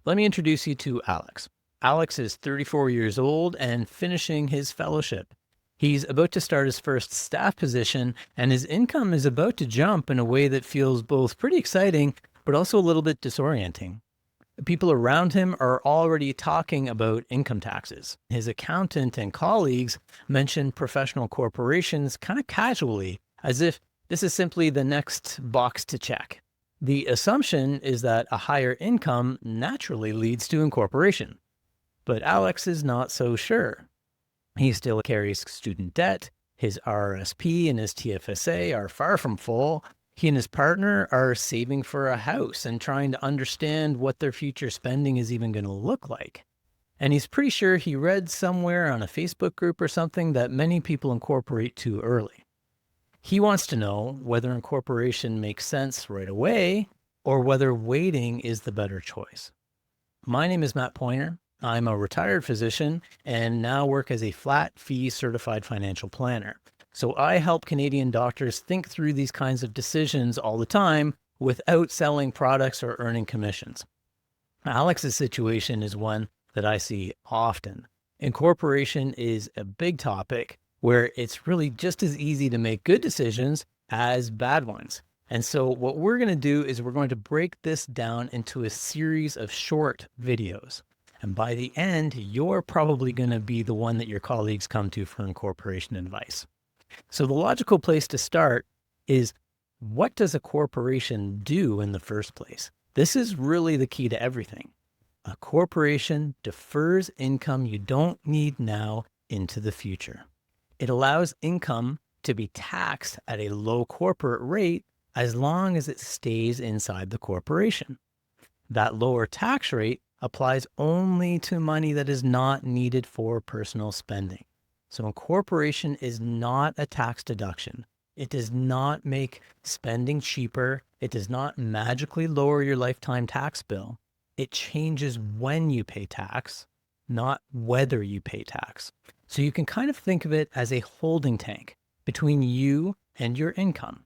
Let me introduce you to Alex. Alex is 34 years old and finishing his fellowship. He's about to start his first staff position, and his income is about to jump in a way that feels both pretty exciting, but also a little bit disorienting. The people around him are already talking about income taxes. His accountant and colleagues mention professional corporations kind of casually, as if this is simply the next box to check. The assumption is that a higher income naturally leads to incorporation. But Alex is not so sure. He still carries student debt. His RRSP and his TFSA are far from full. He and his partner are saving for a house and trying to understand what their future spending is even going to look like. And he's pretty sure he read somewhere on a Facebook group or something that many people incorporate too early. He wants to know whether incorporation makes sense right away or whether waiting is the better choice. My name is Matt Pointer. I'm a retired physician and now work as a flat fee certified financial planner. So I help Canadian doctors think through these kinds of decisions all the time without selling products or earning commissions. Alex's situation is one that I see often. Incorporation is a big topic where it's really just as easy to make good decisions as bad ones. And so what we're going to do is we're going to break this down into a series of short videos. And by the end, you're probably going to be the one that your colleagues come to for incorporation advice. So the logical place to start is, what does a corporation do in the first place? This is really the key to everything. A corporation defers income you don't need now into the future. It allows income to be taxed at a low corporate rate as long as it stays inside the corporation. That lower tax rate applies only to money that is not needed for personal spending. So incorporation is not a tax deduction. It does not make spending cheaper. It does not magically lower your lifetime tax bill. It changes when you pay tax, not whether you pay tax. So you can kind of think of it as a holding tank between you and your income.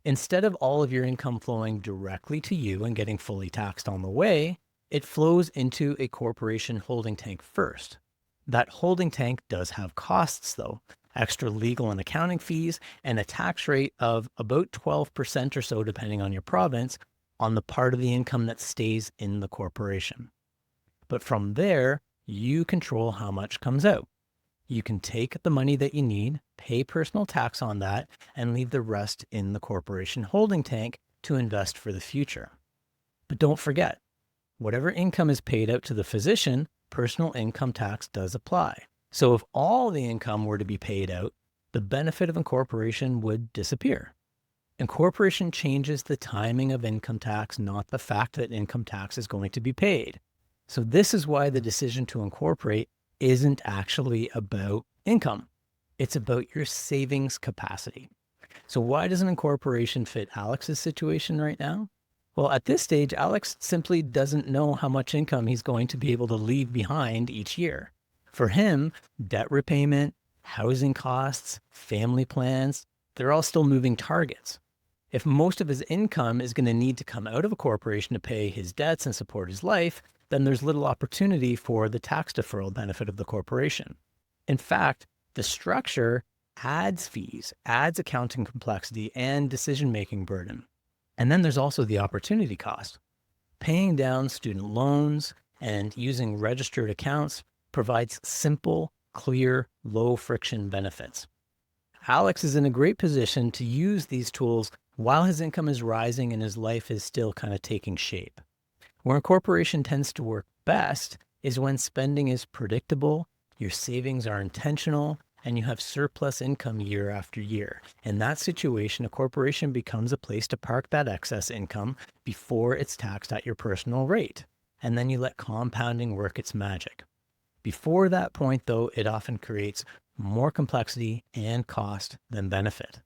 Instead of all of your income flowing directly to you and getting fully taxed on the way, it flows into a corporation holding tank first. That holding tank does have costs though, extra legal and accounting fees, and a tax rate of about 12% or so, depending on your province, on the part of the income that stays in the corporation. But from there, you control how much comes out. You can take the money that you need, pay personal tax on that, and leave the rest in the corporation holding tank to invest for the future. But don't forget, whatever income is paid out to the physician, personal income tax does apply. So if all the income were to be paid out, the benefit of incorporation would disappear. Incorporation changes the timing of income tax, not the fact that income tax is going to be paid. So this is why the decision to incorporate isn't actually about income. It's about your savings capacity. So why doesn't incorporation fit Alex's situation right now? Well, at this stage, Alex simply doesn't know how much income he's going to be able to leave behind each year. For him, debt repayment, housing costs, family plans, they're all still moving targets. If most of his income is going to need to come out of a corporation to pay his debts and support his life, then there's little opportunity for the tax deferral benefit of the corporation. In fact, the structure adds fees, adds accounting complexity and decision-making burden. And then there's also the opportunity cost. Paying down student loans and using registered accounts provides simple, clear, low-friction benefits. Alex is in a great position to use these tools while his income is rising and his life is still kind of taking shape. Where incorporation tends to work best is when spending is predictable, your savings are intentional, and you have surplus income year after year. In that situation, a corporation becomes a place to park that excess income before it's taxed at your personal rate. And then you let compounding work its magic. Before that point, though, it often creates more complexity and cost than benefit.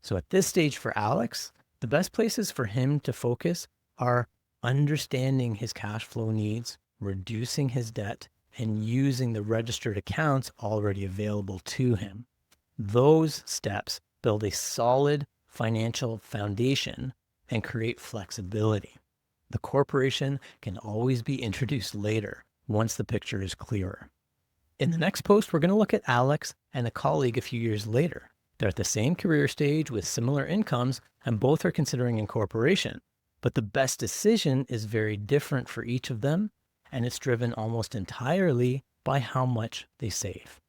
So at this stage for Alex, the best places for him to focus are understanding his cash flow needs, reducing his debt, and using the registered accounts already available to him. Those steps build a solid financial foundation and create flexibility. The corporation can always be introduced later, once the picture is clearer. In the next post, we're going to look at Alex and a colleague a few years later. They're at the same career stage with similar incomes, and both are considering incorporation. But the best decision is very different for each of them, and it's driven almost entirely by how much they save.